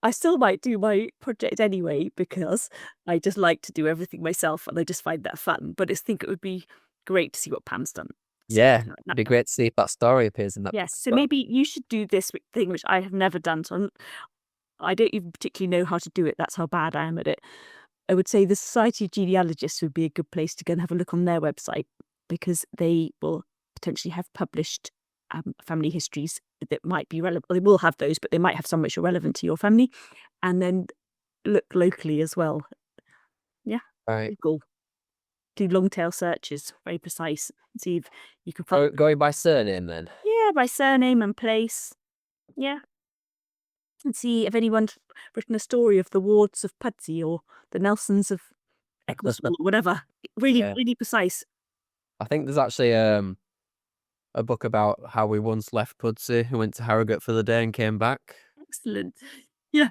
I still might do my project anyway because I just like to do everything myself and I just find that fun. But I think it would be great to see what Pam's done. So, Yeah. It'd be great to see if that story appears in that book yes. as So well. maybe you should do this thing, which I have never done. So I don't even particularly know how to do it. That's how bad I am at it. I would say the Society of Genealogists would be a good place to go and have a look on their website because they will potentially have published family histories that might be relevant. They will have those, but they might have some which are relevant to your family. And then look locally as well. Yeah. Right. Google. Do long tail searches, very precise. See if you can find. Going by surname then? Yeah, by surname and place. Yeah. And see if anyone's written a story of the Wards of Pudsey or the Nelsons of Eccleston or whatever. Really, Yeah. really precise. I think there's actually a book about how we once left Pudsey, who went to Harrogate for the day and came back. Excellent. Yeah.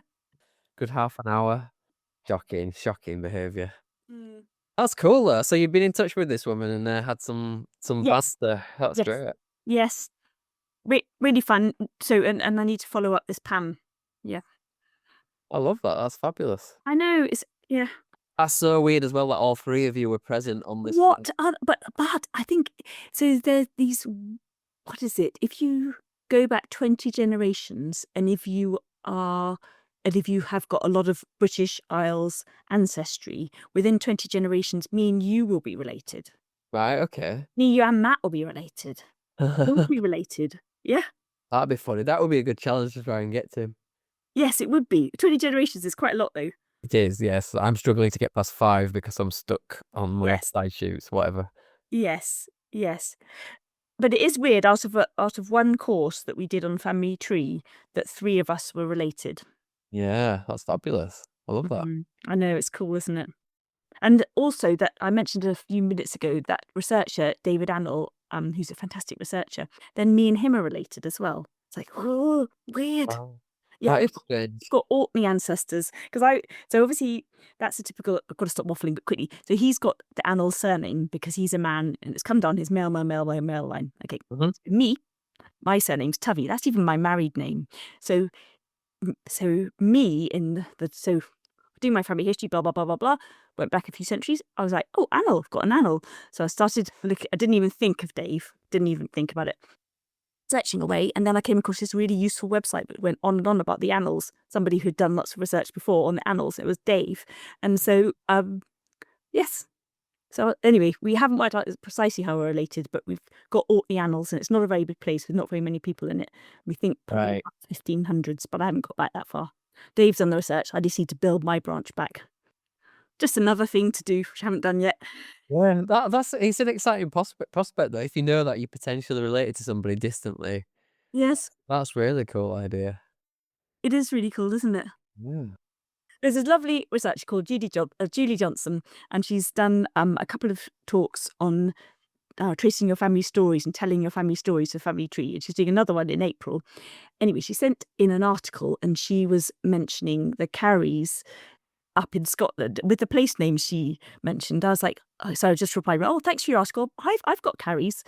Good half an hour. Shocking behaviour. Mm. That's cool though. So you've been in touch with this woman and had some Yes. banter. That's Yes. great. Yes. Really fun. So, and I need to follow up this Pam. Yeah. I love that. That's fabulous. I know. It's, yeah. That's so weird as well that all three of you were present on this one. What are, but I think so there's these, what is it? If you go back 20 generations and if you have got a lot of British Isles ancestry, within 20 generations, me and you will be related. Right, okay. Me, you and Matt will be related. We'll be related. Yeah. That'd be funny. That would be a good challenge to try and get to. Yes, it would be. 20 generations is quite a lot though. It is, yes. I'm struggling to get past 5 because I'm stuck on West Yes. Side shoots, whatever. Yes. Yes. But it is weird out of one course that we did on Family Tree that 3 of us were related. Yeah, that's fabulous. I love that. I know, it's cool, isn't it? And also that I mentioned a few minutes ago, that researcher, David Annell, who's a fantastic researcher, then me and him are related as well. It's like, oh, weird. Wow. Yeah, That is we've strange. got Orkney ancestors. So obviously that's a typical, I've got to stop waffling, but quickly. So he's got the Annell surname because he's a man and it's come down his male line. Okay. Mhm. Me, my surname's Tovey. That's even my married name. So me in the doing my family history, blah blah blah blah blah. Went back a few centuries. I was like, oh, Annell, I've got an Annell. So I started looking. I didn't even think of Dave. Didn't even think about it. Searching away, and then I came across this really useful website that went on and on about the Annals. Somebody who'd done lots of research before on the Annals. It was Dave, and so yes. So anyway, we haven't worked out precisely how we're related, but we've got Orkney Annals, and it's not a very big place with not very many people in it. We think probably Right. about 1500s, but I haven't got back that far. Dave's done the research. I just need to build my branch back. Just another thing to do, which I haven't done yet. Yeah, that's it's an exciting prospect though. If you know that you're potentially related to somebody distantly, Yes, that's really cool idea. it is really cool, isn't it? Yeah. There's this lovely researcher called Julie Johnson, and she's done a couple of talks on tracing your family stories and telling your family stories for Family Tree. And she's doing another one in April. Anyway, she sent in an article and she was mentioning the Carries up in Scotland with the place names she mentioned. I was like, so I just replied, oh, thanks for your article. I've got Carries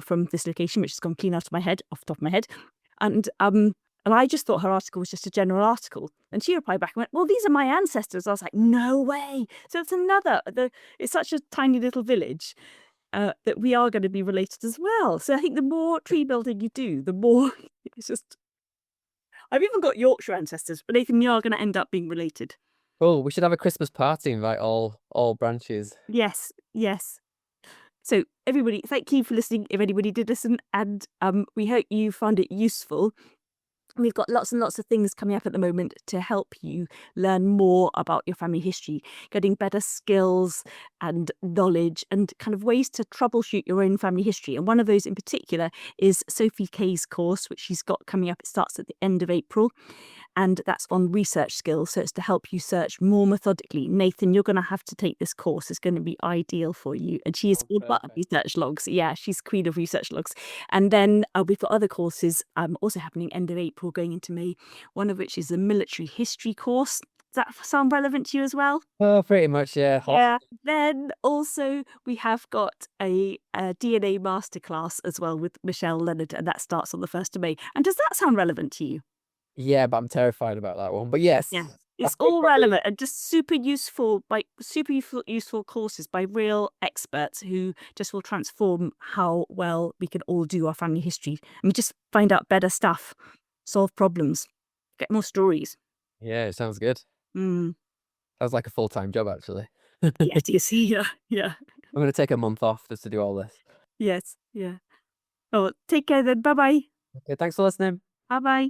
from this location, which has gone clean out of my head, off the top of my head. And I just thought her article was just a general article. And she replied back and went, well, these are my ancestors. I was like, no way. So it's it's such a tiny little village that we are going to be related as well. So I think the more tree building you do, the more it's just. I've even got Yorkshire ancestors, but I think we are going to end up being related. Cool. We should have a Christmas party, invite all branches. Yes, yes. So everybody, thank you for listening. If anybody did listen, and we hope you found it useful. We've got lots and lots of things coming up at the moment to help you learn more about your family history, getting better skills and knowledge and kind of ways to troubleshoot your own family history. And one of those in particular is Sophie Kay's course, which she's got coming up. It starts at the end of April. And that's on research skills. So it's to help you search more methodically. Nathan, you're going to have to take this course. It's going to be ideal for you. And she is Oh, all about perfect. research logs. Yeah, she's queen of research logs. And then we've got other courses also happening end of April, going into May, one of which is a military history course. Does that sound relevant to you as well? Oh, pretty much, yeah. Yeah. Then also we have got a DNA masterclass as well with Michelle Leonard, and that starts on the 1st of May. And does that sound relevant to you? Yeah, but I'm terrified about that one. But yes, Yeah. I It's think all probably relevant and just super useful courses by real experts who just will transform how well we can all do our family history. And we just find out better stuff, solve problems, get more stories. yeah, it sounds good. Mm. Sounds like a full-time job actually. I'm Yes, you see, yeah, yeah, gonna take a month off just to do all this. yes, yeah. Oh, take care then. Bye bye. Okay, thanks for listening. Bye bye.